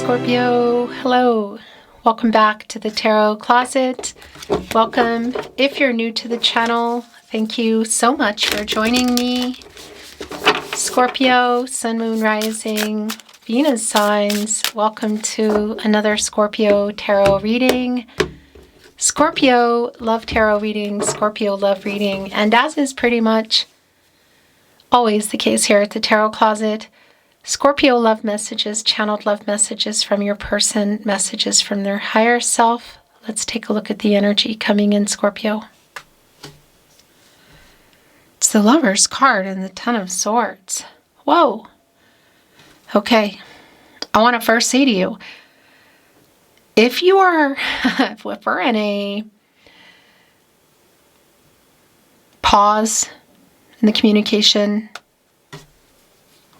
Scorpio. Hello. Welcome back to the Tarot Closet. Welcome. If you're new to the channel, thank you so much for joining me. Scorpio, Sun, Moon, Rising, Venus signs. Welcome to another Scorpio tarot reading. Scorpio love tarot reading. Scorpio love reading. And as is pretty much always the case here at the Tarot Closet, Scorpio love messages, channeled love messages from your person, messages from their higher self. Let's take a look at the energy coming in, Scorpio. It's the Lover's card and the Ten of Swords. Whoa. Okay. I want to first say to you, if you are, if we're in a pause in the communication,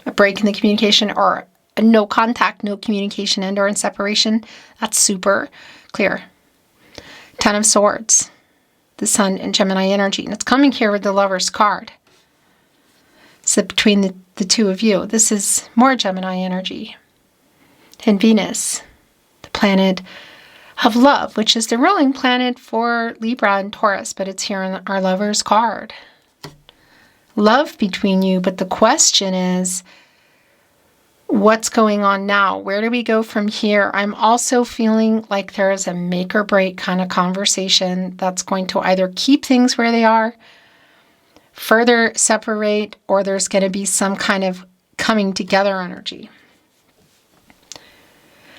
a break in the communication, or a no contact, no communication, and or in separation, that's super clear. Ten of Swords, the Sun and Gemini energy, and it's coming here with the Lover's card. So between the two of you, this is more Gemini energy. And Venus, the planet of love, which is the ruling planet for Libra and Taurus, but it's here in our Lover's card. Love between you, but the question is, what's going on now? Where do we go from here? I'm also feeling like there is a make or break kind of conversation that's going to either keep things where they are, further separate, or there's going to be some kind of coming together energy.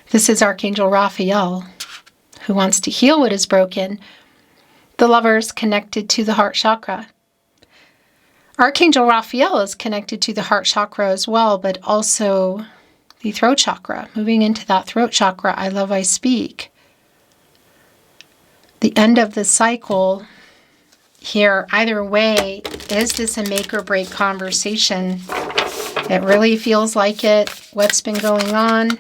This is Archangel Raphael, who wants to heal what is broken. The Lover's connected to the heart chakra. Archangel Raphael is connected to the heart chakra as well, but also the throat chakra. Moving into that throat chakra, I love, I speak. The end of the cycle here, either way, is this a make or break conversation? It really feels like it. What's been going on?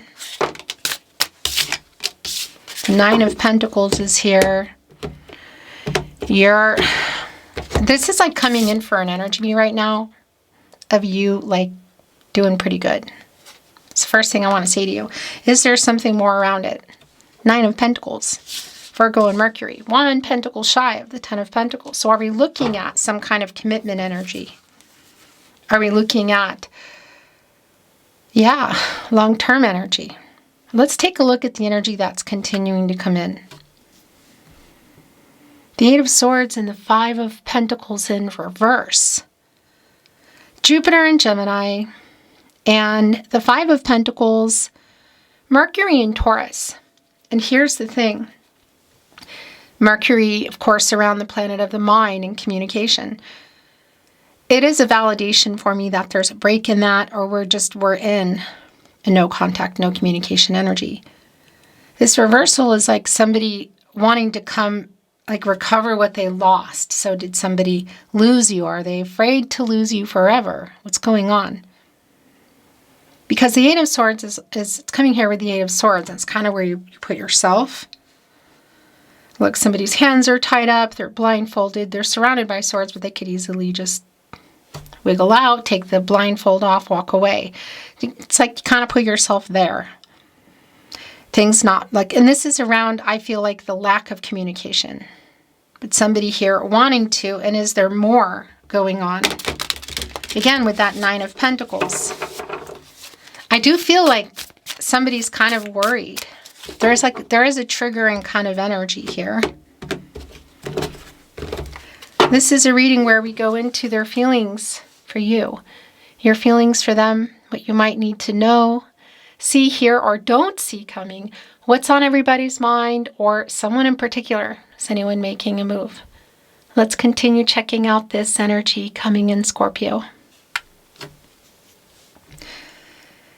Nine of Pentacles is here. This is like coming in for an energy right now of you like doing pretty good. It's the first thing I want to say to you. Is there something more around it? Nine of Pentacles, Virgo and Mercury. One pentacle shy of the Ten of Pentacles. So are we looking at some kind of commitment energy? Are we looking at, long-term energy? Let's take a look at the energy that's continuing to come in. The Eight of Swords and the Five of Pentacles in reverse. Jupiter and Gemini, and the Five of Pentacles, Mercury and Taurus. And here's the thing. Mercury, of course, around the planet of the mind and communication. It is a validation for me that there's a break in that, or we're in a no contact, no communication energy. This reversal is like somebody wanting to come recover what they lost. So did somebody lose you? Are they afraid to lose you forever? What's going on? Because the Eight of Swords is coming here with the Eight of Swords. That's kind of where you put yourself. Look, somebody's hands are tied up. They're blindfolded. They're surrounded by swords, but they could easily just wiggle out, take the blindfold off, walk away. It's like you kind of put yourself there. Things not like, and this is around, I feel like, the lack of communication. But somebody here wanting to, and is there more going on? Again, with that Nine of Pentacles. I do feel like somebody's kind of worried. There is a triggering kind of energy here. This is a reading where we go into their feelings for you. Your feelings for them, what you might need to know, see, hear, or don't see coming, what's on everybody's mind, or someone in particular. Is anyone making a move? Let's continue checking out this energy coming in, Scorpio.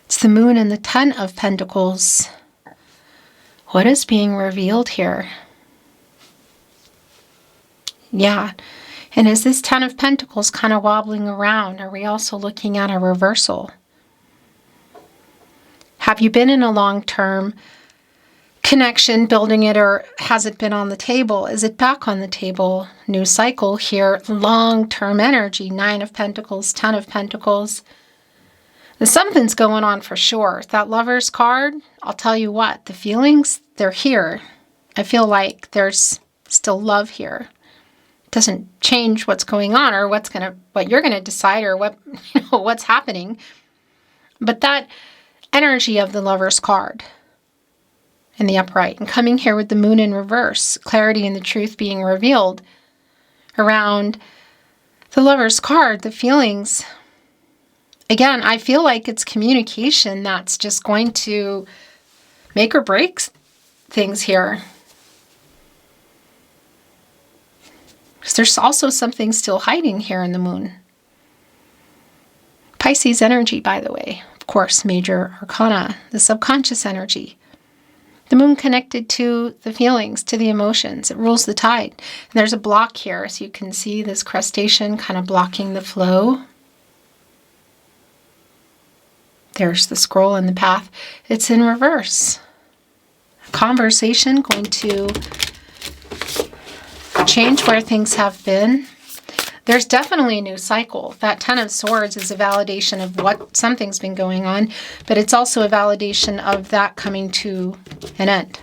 It's the Moon and the Ten of Pentacles. What is being revealed here? Yeah. And is this Ten of Pentacles kind of wobbling around? Are we also looking at a reversal? Have you been in a long-term connection, building it, or has it been on the table? Is it back on the table? New cycle here, long-term energy, Nine of Pentacles, Ten of Pentacles. Something's going on for sure. That Lover's card, I'll tell you what, the feelings, they're here. I feel like there's still love here. It doesn't change what's going on or what you're gonna decide or what's happening. But that energy of the Lover's card in the upright and coming here with the Moon in reverse, clarity and the truth being revealed around the Lover's card, the feelings. Again, I feel like it's communication that's just going to make or break things here. Because there's also something still hiding here in the Moon. Pisces energy, by the way, of course, major arcana, the subconscious energy. The Moon connected to the feelings, to the emotions. It rules the tide. And there's a block here, so you can see this crustacean kind of blocking the flow. There's the scroll in the path. It's in reverse. Conversation going to change where things have been. There's definitely a new cycle. That Ten of Swords is a validation of what something's been going on, but it's also a validation of that coming to an end.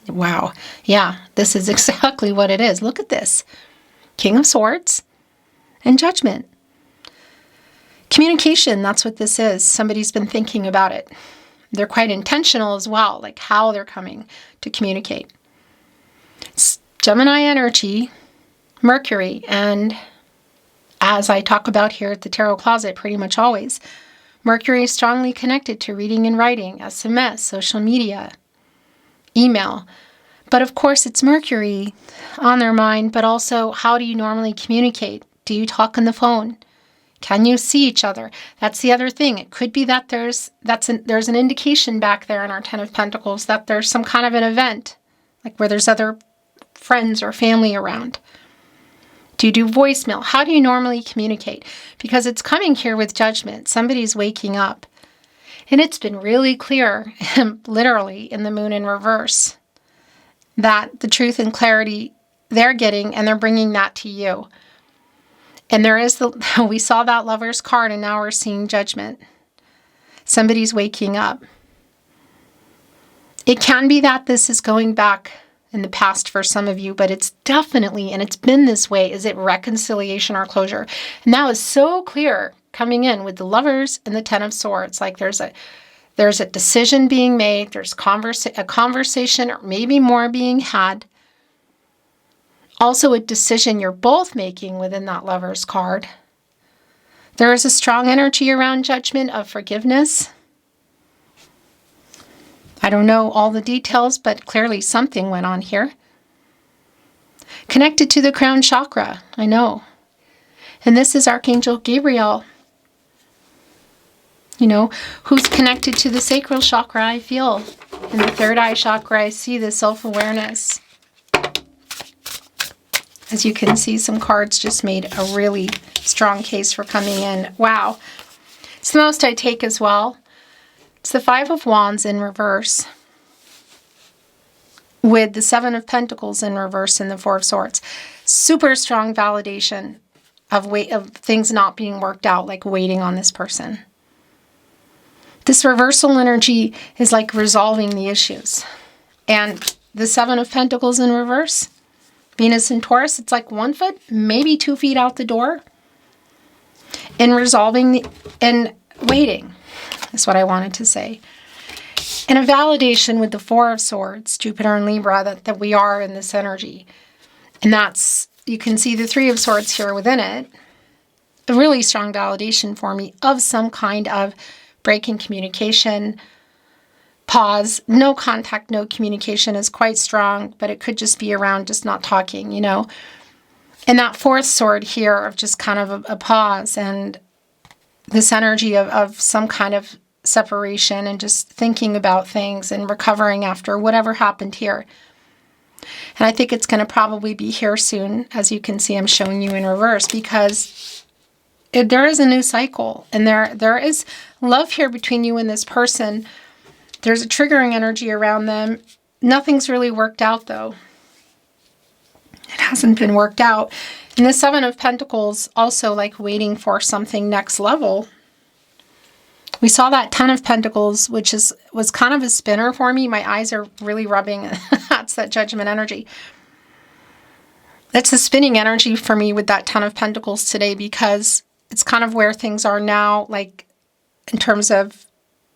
Wow. Yeah, this is exactly what it is. Look at this. King of Swords and Judgment. Communication, that's what this is. Somebody's been thinking about it. They're quite intentional as well, like how they're coming to communicate. It's Gemini energy, Mercury, and as I talk about here at the Tarot Closet pretty much always, Mercury is strongly connected to reading and writing, SMS, social media, email. But of course, it's Mercury on their mind, but also how do you normally communicate? Do you talk on the phone? Can you see each other? That's the other thing. It could be that there's an indication back there in our Ten of Pentacles that there's some kind of an event, like where there's other friends or family around. Do you do voicemail? How do you normally communicate? Because it's coming here with Judgment. Somebody's waking up. And it's been really clear, literally, in the Moon in reverse, that the truth and clarity they're getting, and they're bringing that to you. And we saw that Lover's card, and now we're seeing Judgment. Somebody's waking up. It can be that this is going back in the past for some of you, but it's definitely, and it's been this way, is it reconciliation or closure? And that was so clear coming in with the Lovers and the Ten of Swords. Like there's a decision being made, there's a conversation or maybe more being had. Also a decision you're both making within that Lover's card. There is a strong energy around Judgment of forgiveness. I don't know all the details, but clearly something went on here. Connected to the crown chakra, I know. And this is Archangel Gabriel, who's connected to the sacral chakra, I feel. In the third eye chakra, I see the self-awareness. As you can see, some cards just made a really strong case for coming in. Wow. It's the most I take as well. It's the Five of Wands in reverse with the Seven of Pentacles in reverse and the Four of Swords. Super strong validation of things not being worked out, like waiting on this person. This reversal energy is like resolving the issues. And the Seven of Pentacles in reverse, Venus and Taurus, it's like 1 foot, maybe 2 feet out the door. In resolving and waiting. That's what I wanted to say. And a validation with the Four of Swords, Jupiter and Libra, that we are in this energy. And that's, you can see the Three of Swords here within it. A really strong validation for me of some kind of break in communication, pause, no contact, no communication is quite strong, but it could just be around just not talking, And that fourth sword here of just kind of a pause and this energy of some kind of separation and just thinking about things and recovering after whatever happened here. And I think it's going to probably be here soon. As you can see, I'm showing you in reverse because there is a new cycle and there is love here between you and this person. There's a triggering energy around them. Nothing's really worked out though. It hasn't been worked out. And the Seven of Pentacles, also like waiting for something next level. We saw that Ten of Pentacles, which was kind of a spinner for me. My eyes are really rubbing. That's that Judgment energy. That's a spinning energy for me with that Ten of Pentacles today, because it's kind of where things are now, like in terms of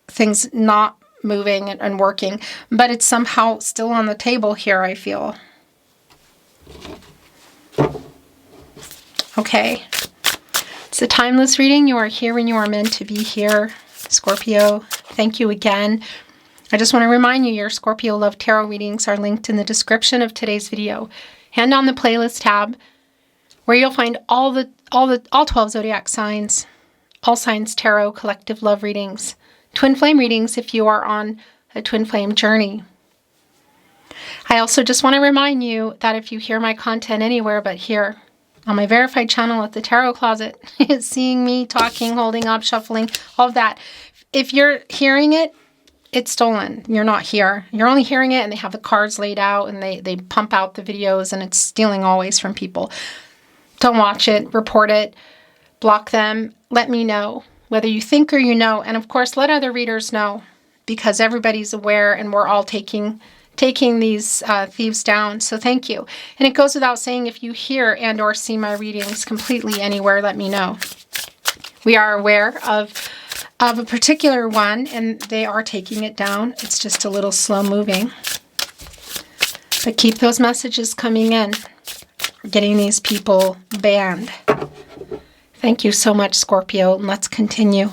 things not moving and working. But it's somehow still on the table here, I feel. Okay. It's a timeless reading. You are here when you are meant to be here, Scorpio. Thank you again. I just want to remind you, your Scorpio Love Tarot readings are linked in the description of today's video and on the playlist tab, where you'll find all 12 zodiac signs, all signs tarot, collective love readings, twin flame readings if you are on a twin flame journey. I also just want to remind you that if you hear my content anywhere but here, on my verified channel at the Tarot Closet, seeing me talking, holding up, shuffling, all of that. If you're hearing it, it's stolen. You're not here. You're only hearing it, and they have the cards laid out, and they pump out the videos, and it's stealing always from people. Don't watch it. Report it. Block them. Let me know whether you think or you know. And of course, let other readers know, because everybody's aware, and we're all taking these thieves down. So thank you. And it goes without saying, if you hear and or see my readings completely anywhere, let me know. We are aware of a particular one, and they are taking it down. It's just a little slow moving. But keep those messages coming in. We're getting these people banned. Thank you so much, Scorpio. Let's continue.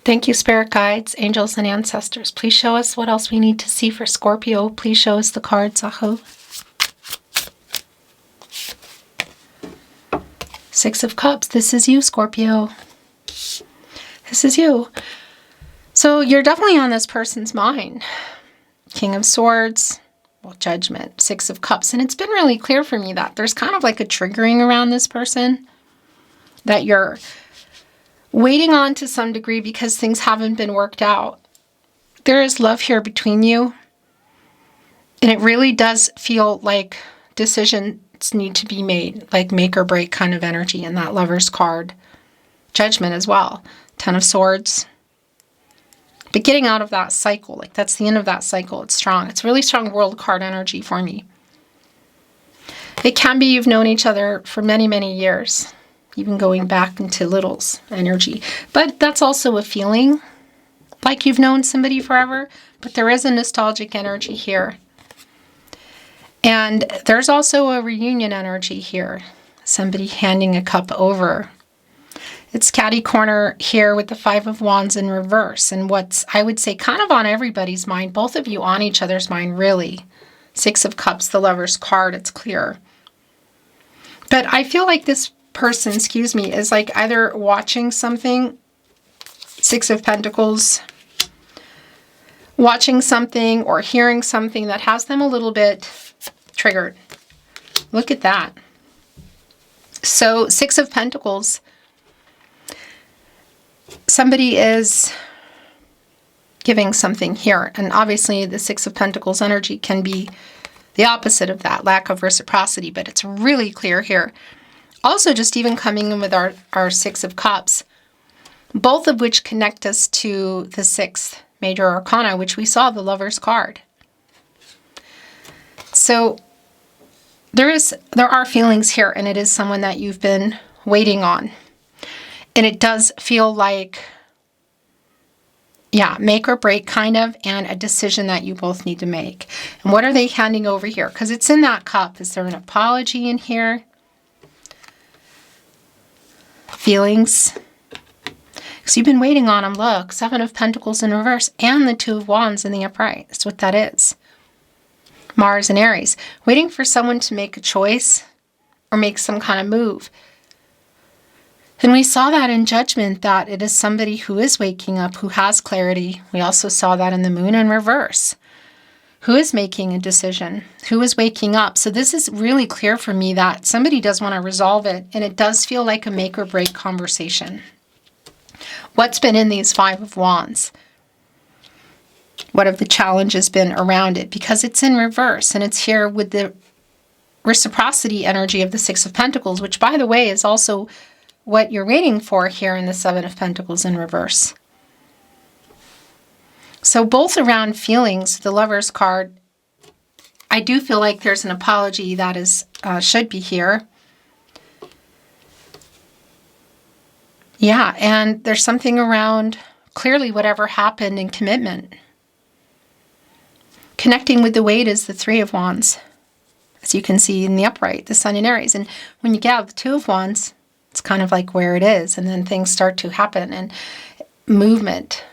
Thank you, spirit guides, angels, and ancestors. Please show us what else we need to see for Scorpio. Please show us the cards, Aho. Six of Cups. This is you, Scorpio. This is you. So you're definitely on this person's mind. King of Swords. Well, Judgment. Six of Cups. And it's been really clear for me that there's kind of like a triggering around this person that you're waiting on to some degree because things haven't been worked out. There is love here between you. And it really does feel like decisions need to be made, like make or break kind of energy in that Lover's card. Judgment as well. Ten of Swords. But getting out of that cycle, like that's the end of that cycle. It's strong. It's really strong World card energy for me. It can be you've known each other for many, many years. Even going back into littles energy. But that's also a feeling like you've known somebody forever. But there is a nostalgic energy here. And there's also a reunion energy here. Somebody handing a cup over. It's catty corner here with the Five of Wands in reverse. And what's, I would say, kind of on everybody's mind. Both of you on each other's mind, really. Six of Cups, the Lover's card, it's clear. But I feel like this person, is like either watching something, Six of Pentacles, watching something or hearing something that has them a little bit triggered. Look at that. So Six of Pentacles, somebody is giving something here. And obviously the Six of Pentacles energy can be the opposite of that, lack of reciprocity, but it's really clear here. Also, just even coming in with our Six of Cups, both of which connect us to the sixth major arcana, which we saw, the Lover's card. So there are feelings here, and it is someone that you've been waiting on. And it does feel like, yeah, make or break kind of, and a decision that you both need to make. And what are they handing over here? Because it's in that cup. Is there an apology in here? Feelings, because you've been waiting on them. Look, Seven of Pentacles in reverse and the Two of Wands in the upright. That's what that is. Mars and Aries, waiting for someone to make a choice or make some kind of move. And we saw that in Judgment, that it is somebody who is waking up, who has clarity. We also saw that in the Moon in reverse. Who is making a decision? Who is waking up? So this is really clear for me that somebody does want to resolve it, and it does feel like a make or break conversation. What's been in these Five of Wands? What have the challenges been around it? Because it's in reverse, and it's here with the reciprocity energy of the Six of Pentacles, which, by the way, is also what you're waiting for here in the Seven of Pentacles in reverse. So both around feelings, the Lover's card, I do feel like there's an apology that is should be here. Yeah, and there's something around clearly whatever happened in commitment. Connecting with the weight is the Three of Wands, as you can see in the upright, the Sun in Aries. And when you get out the Two of Wands, it's kind of like where it is, and then things start to happen, and movement.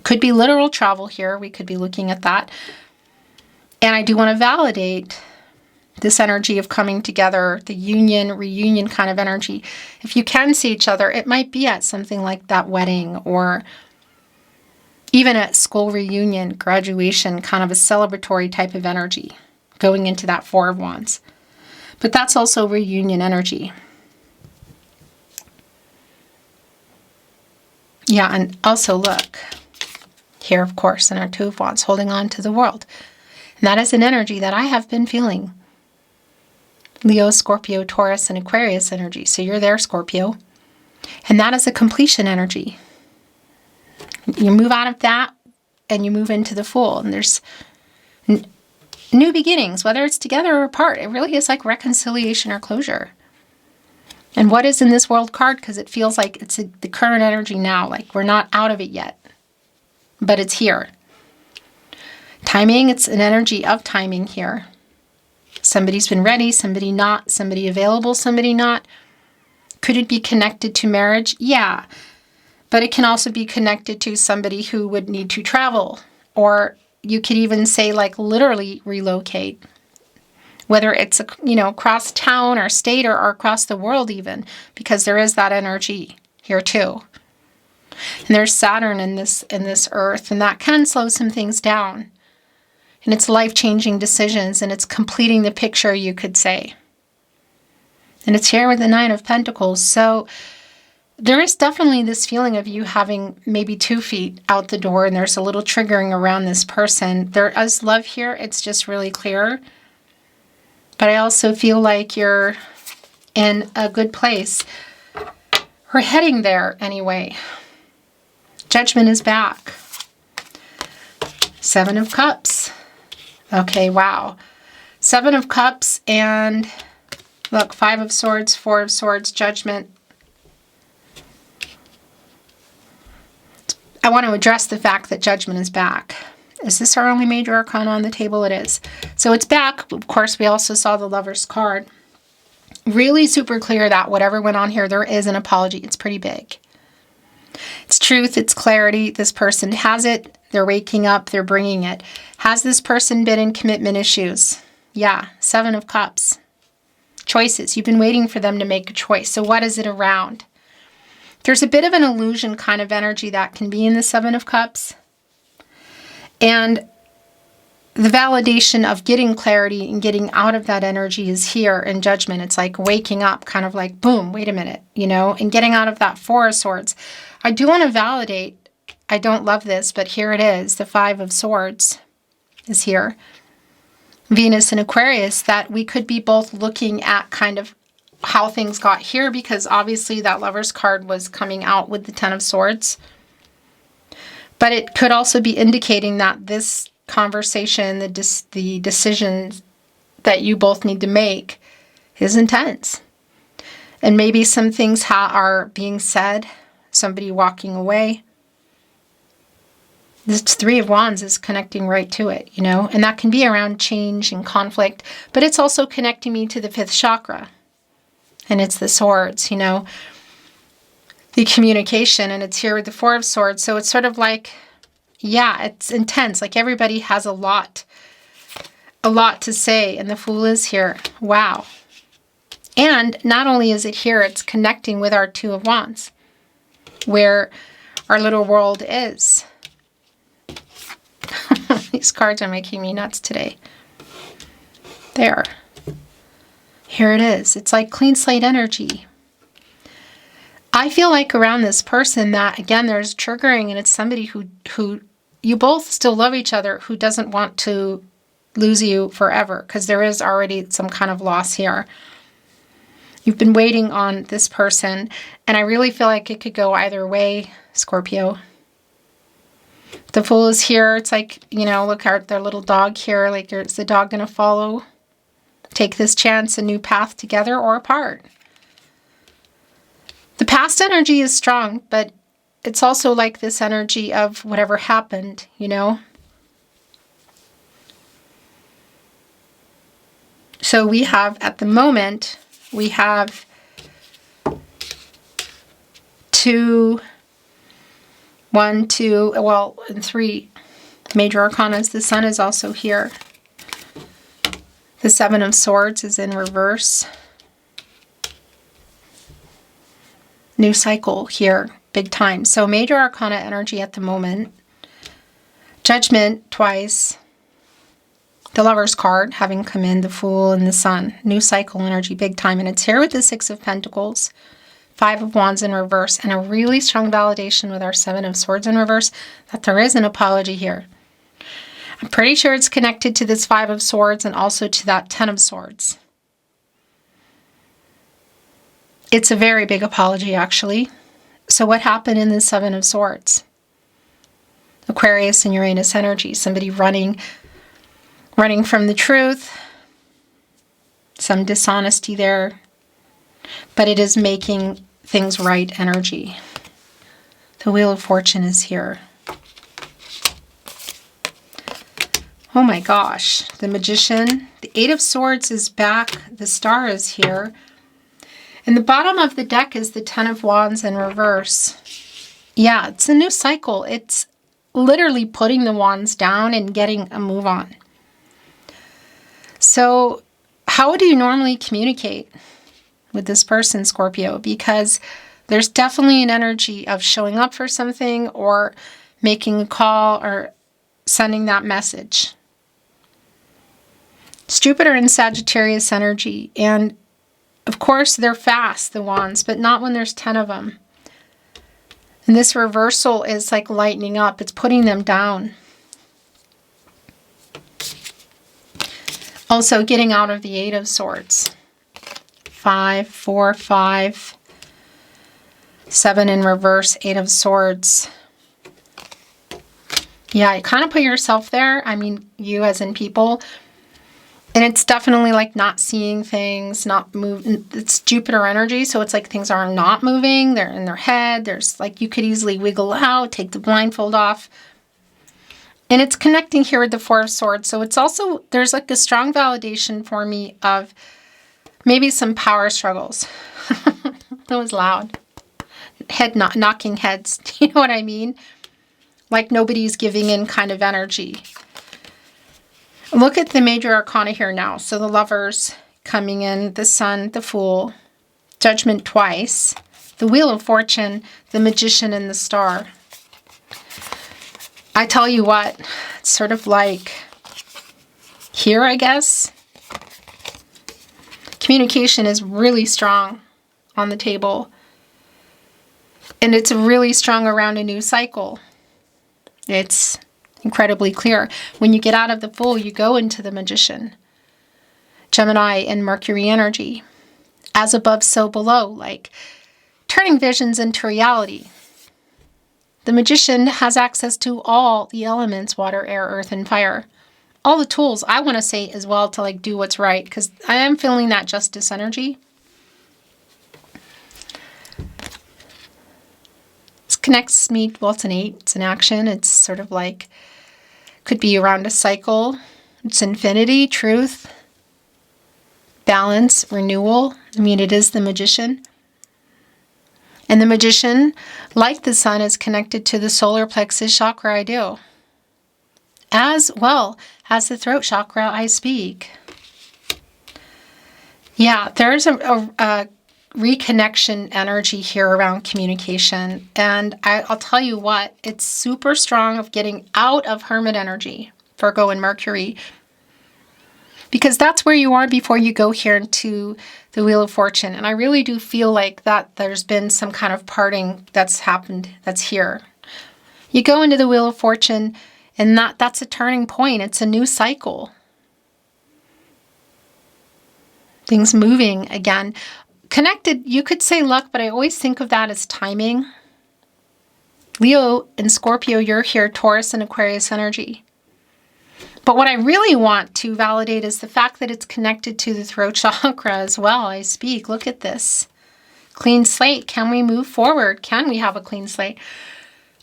Could be literal travel here. We could be looking at that. And I do want to validate this energy of coming together, the union, reunion kind of energy. If you can see each other, it might be at something like that wedding, or even at school reunion, graduation, kind of a celebratory type of energy going into that Four of Wands. But that's also reunion energy. Yeah, and also look, here, of course, in our Two of Wands, holding on to the world. And that is an energy that I have been feeling. Leo, Scorpio, Taurus, and Aquarius energy. So you're there, Scorpio. And that is a completion energy. You move out of that and you move into the Fool. And there's new beginnings, whether it's together or apart. It really is like reconciliation or closure. And what is in this World card? Because it feels like it's the current energy now. Like we're not out of it yet. But it's here. Timing, it's an energy of timing here. Somebody's been ready, somebody not, somebody available, somebody not. Could it be connected to marriage? Yeah. But it can also be connected to somebody who would need to travel. Or you could even say like literally relocate. Whether it's, across town or state or across the world even. Because there is that energy here too. And there's Saturn in this earth. And that can slow some things down. And it's life-changing decisions, and it's completing the picture, you could say. And it's here with the Nine of Pentacles. So there is definitely this feeling of you having maybe 2 feet out the door, and there's a little triggering around this person. There is love here. It's just really clear. But I also feel like you're in a good place. We're heading there anyway. Judgment is back. Seven of Cups. Okay, wow. Seven of Cups and look, Five of Swords, Four of Swords, Judgment. I want to address the fact that Judgment is back. Is this our only major arcana on the table? It is. So it's back. Of course, we also saw the Lover's card. Really super clear that whatever went on here, there is an apology. It's pretty big. It's truth, it's clarity. This person has it. They're waking up. They're bringing it. Has this person been in commitment issues? Yeah. Seven of Cups. Choices. You've been waiting for them to make a choice. So what is it around? There's a bit of an illusion kind of energy that can be in the Seven of Cups. And the validation of getting clarity and getting out of that energy is here in Judgment. It's like waking up, kind of like, boom, wait a minute, and getting out of that Four of Swords. I do want to validate. I don't love this, but here it is. The Five of Swords is here. Venus and Aquarius, that we could be both looking at kind of how things got here, because obviously that Lover's card was coming out with the Ten of Swords. But it could also be indicating that this conversation, the decision that you both need to make is intense. And maybe some things are being said, somebody walking away. This Three of Wands is connecting right to it, and that can be around change and conflict, but it's also connecting me to the 5th chakra. And it's the swords, the communication, and it's here with the Four of Swords. So it's sort of like, yeah, it's intense. Like everybody has a lot to say, and the Fool is here. Wow. And not only is it here, it's connecting with our Two of Wands, where our little world is. These cards are making me nuts today. There. Here it is. It's like clean slate energy. I feel like around this person that, again, there's triggering, and it's somebody who you both still love each other, who doesn't want to lose you forever, because there is already some kind of loss here. You've been waiting on this person, and I really feel like it could go either way, Scorpio. The Fool is here. It's like, you know, look at their little dog here. Like, is the dog going to follow? Take this chance, a new path together or apart? The past energy is strong, but it's also like this energy of whatever happened, you know? So we have, at the moment, we have 2, 1, 2, well, and 3 major arcanas. The Sun is also here. The 7 of Swords is in reverse. New cycle here, big time. So major arcana energy at the moment. Judgment twice. The Lover's card having come in, the Fool and the Sun. New cycle energy, big time. And it's here with the 6 of Pentacles, 5 of Wands in reverse, and a really strong validation with our 7 of Swords in reverse that there is an apology here. I'm pretty sure it's connected to this 5 of Swords and also to that 10 of Swords. It's a very big apology, actually. So what happened in the 7 of Swords? Aquarius and Uranus energy. Somebody running from the truth. Some dishonesty there. But it is making things right energy. The Wheel of Fortune is here. Oh my gosh. The Magician. The 8 of Swords is back. The Star is here. And the bottom of the deck is the 10 of Wands in reverse. Yeah, it's a new cycle. It's literally putting the wands down and getting a move on. So how do you normally communicate with this person, Scorpio? Because there's definitely an energy of showing up for something or making a call or sending that message. It's Jupiter and Sagittarius energy, and of course, they're fast, the wands, but not when there's 10 of them. And this reversal is like lightening up. It's putting them down. Also, getting out of the 8 of Swords. 5, 4, 5. 7 in reverse, 8 of Swords. Yeah, you kind of put yourself there. I mean, you as in people. And it's definitely like not seeing things, not moving. It's Jupiter energy, so it's like things are not moving. They're in their head. There's like, you could easily wiggle out, take the blindfold off. And it's connecting here with the 4 of Swords. So it's also, there's like a strong validation for me of maybe some power struggles. That was loud. Knocking heads. You know what I mean? Like nobody's giving in kind of energy. Look at the major arcana here now. So the Lovers coming in, the Sun, the Fool, Judgment twice, the Wheel of Fortune, the Magician, and the Star. I tell you what, it's sort of like here, I guess. Communication is really strong on the table. And it's really strong around a new cycle. It's incredibly clear. When you get out of the Fool, you go into the Magician. Gemini and Mercury energy. As above, so below. Like turning visions into reality. The Magician has access to all the elements, water, air, earth, and fire. All the tools, I want to say as well, to like do what's right. Because I am feeling that justice energy. This connects me, well, it's an 8. It's an action. It's sort of like, could be around a cycle. It's infinity, truth, balance, renewal. I mean, it is the Magician. And the Magician, like the Sun, is connected to the solar plexus chakra I do. As well as the throat chakra I speak. Yeah, there's a reconnection energy here around communication. And I'll tell you what, it's super strong of getting out of Hermit energy, Virgo and Mercury. Because that's where you are before you go here into the Wheel of Fortune. And I really do feel like that there's been some kind of parting that's happened that's here. You go into the Wheel of Fortune and that's a turning point. It's a new cycle. Things moving again. Connected, you could say luck, but I always think of that as timing. Leo and Scorpio, you're here, Taurus and Aquarius energy. But what I really want to validate is the fact that it's connected to the throat chakra as well. I speak, look at this. Clean slate. Can we move forward? Can we have a clean slate?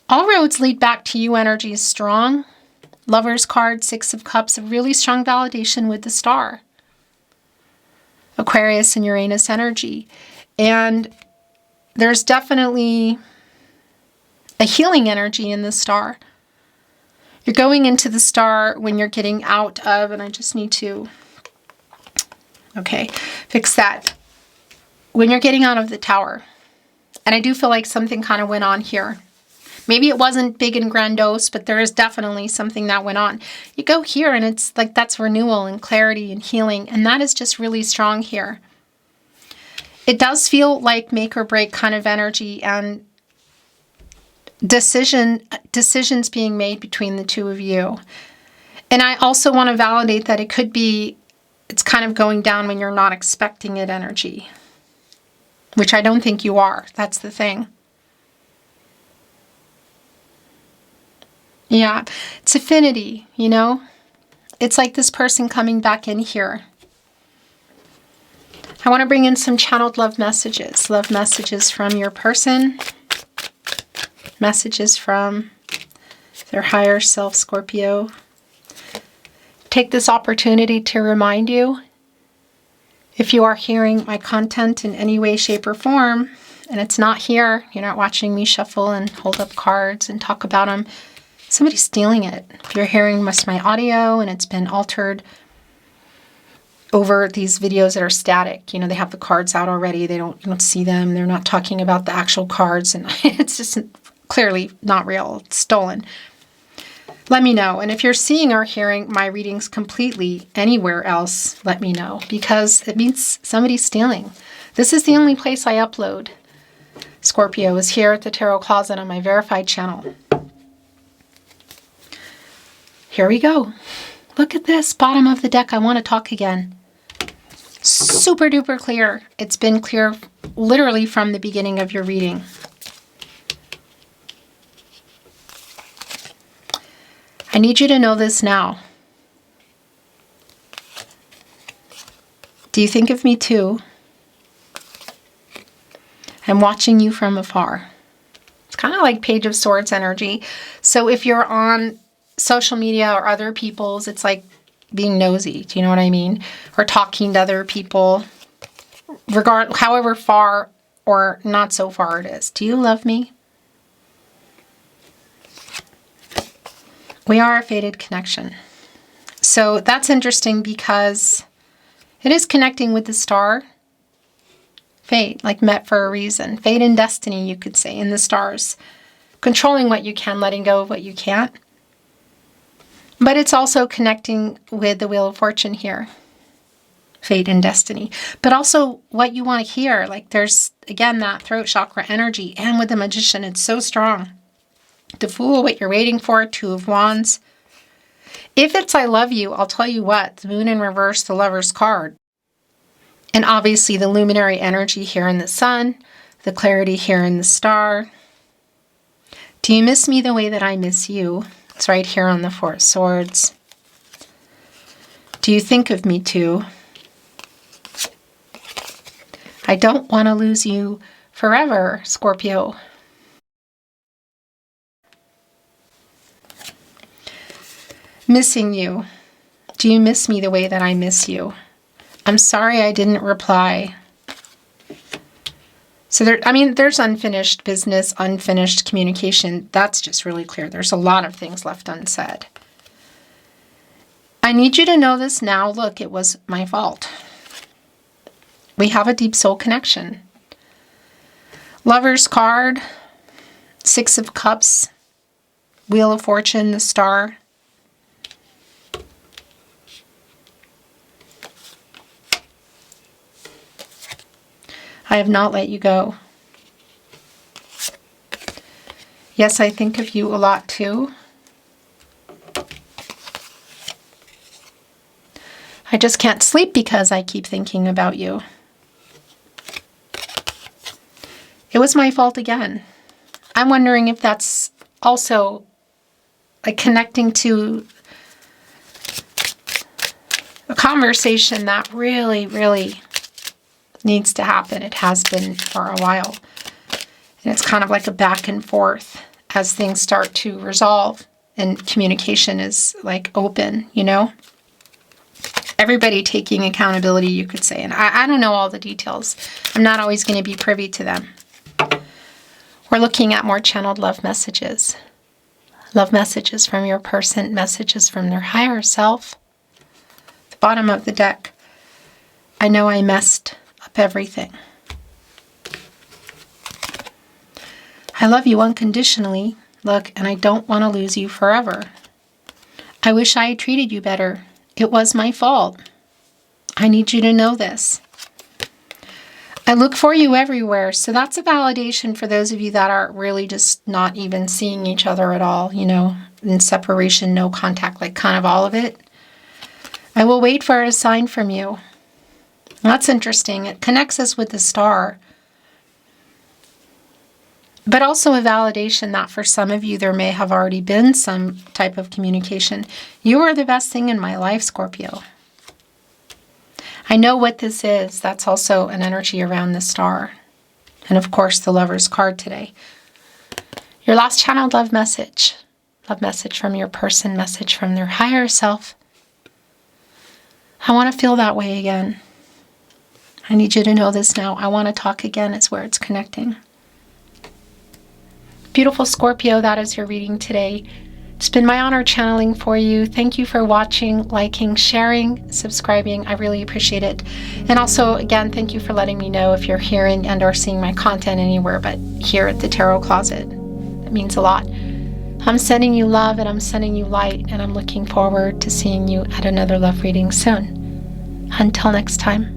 All roads lead back to you. Energy is strong. Lover's card, Six of Cups, a really strong validation with the star. Aquarius and Uranus energy. And there's definitely a healing energy in the star. You're going into the star when you're getting out of, and I just need to, okay, fix that. When you're getting out of the tower. And I do feel like something kind of went on here. Maybe it wasn't big and grandiose, but there is definitely something that went on. You go here and it's like that's renewal and clarity and healing. And that is just really strong here. It does feel like make or break kind of energy and decisions being made between the two of you. And I also want to validate that it could be, it's kind of going down when you're not expecting it energy. Which I don't think you are. That's the thing. Yeah, it's affinity, you know? It's like this person coming back in here. I want to bring in some channeled love messages. Love messages from your person. Messages from their higher self, Scorpio. Take this opportunity to remind you, if you are hearing my content in any way, shape, or form, and it's not here, you're not watching me shuffle and hold up cards and talk about them, somebody's stealing it. If you're hearing my audio and it's been altered over these videos that are static, you know, they have the cards out already, you don't see them, they're not talking about the actual cards, and it's just clearly not real, it's stolen. Let me know. And if you're seeing or hearing my readings completely anywhere else, let me know, because it means somebody's stealing. This is the only place I upload. Scorpio is here at the Tarot Closet on my verified channel. Here we go. Look at this, bottom of the deck. I want to talk again. Super duper clear. It's been clear literally from the beginning of your reading. I need you to know this now. Do you think of me too? I'm watching you from afar. It's kind of like Page of Swords energy. So if you're on social media or other people's, it's like being nosy. Do you know what I mean? Or talking to other people, however far or not so far it is. Do you love me? We are a fated connection. So that's interesting because it is connecting with the star. Fate, like met for a reason. Fate and destiny, you could say, in the stars. Controlling what you can, letting go of what you can't. But it's also connecting with the Wheel of Fortune here. Fate and destiny. But also what you want to hear. Like there's, again, that throat chakra energy. And with the Magician, it's so strong. The Fool, what you're waiting for, Two of Wands. If it's I love you, I'll tell you what, the Moon in reverse, the Lover's card. And obviously the luminary energy here in the Sun, the clarity here in the Star. Do you miss me the way that I miss you? It's right here on the Four of Swords. Do you think of me too? I don't want to lose you forever, Scorpio. Missing you. Do you miss me the way that I miss you? I'm sorry I didn't reply. So there's unfinished business, unfinished communication. That's just really clear. There's a lot of things left unsaid. I need you to know this now. Look, it was my fault. We have a deep soul connection. Lover's card, Six of Cups, Wheel of Fortune, the Star. I have not let you go. Yes, I think of you a lot too. I I just can't sleep because I keep thinking about you. It was my fault again. I'm wondering if that's also like connecting to a conversation that really, really needs to happen. It has been for a while. And it's kind of like a back and forth as things start to resolve and communication is like open, you know? Everybody taking accountability, you could say. And I don't know all the details. I'm not always going to be privy to them. We're looking at more channeled love messages. Love messages from your person, messages from their higher self. The bottom of the deck. I know I messed up everything. I love you unconditionally. Look, and I don't want to lose you forever. I wish I had treated you better. It was my fault. I need you to know this. I look for you everywhere. So that's a validation for those of you that are really just not even seeing each other at all, you know, in separation, no contact, like kind of all of it. I will wait for a sign from you. That's interesting. It connects us with the star. But also a validation that for some of you, there may have already been some type of communication. You are the best thing in my life, Scorpio. I know what this is. That's also an energy around the star. And of course, the Lover's card today. Your last channeled love message. Love message from your person, message from their higher self. I want to feel that way again. I need you to know this now. I want to talk again is where it's connecting. Beautiful Scorpio, that is your reading today. It's been my honor channeling for you. Thank you for watching, liking, sharing, subscribing. I really appreciate it. And also, again, thank you for letting me know if you're hearing and or seeing my content anywhere but here at the Tarot Closet. It means a lot. I'm sending you love and I'm sending you light, and I'm looking forward to seeing you at another love reading soon. Until next time.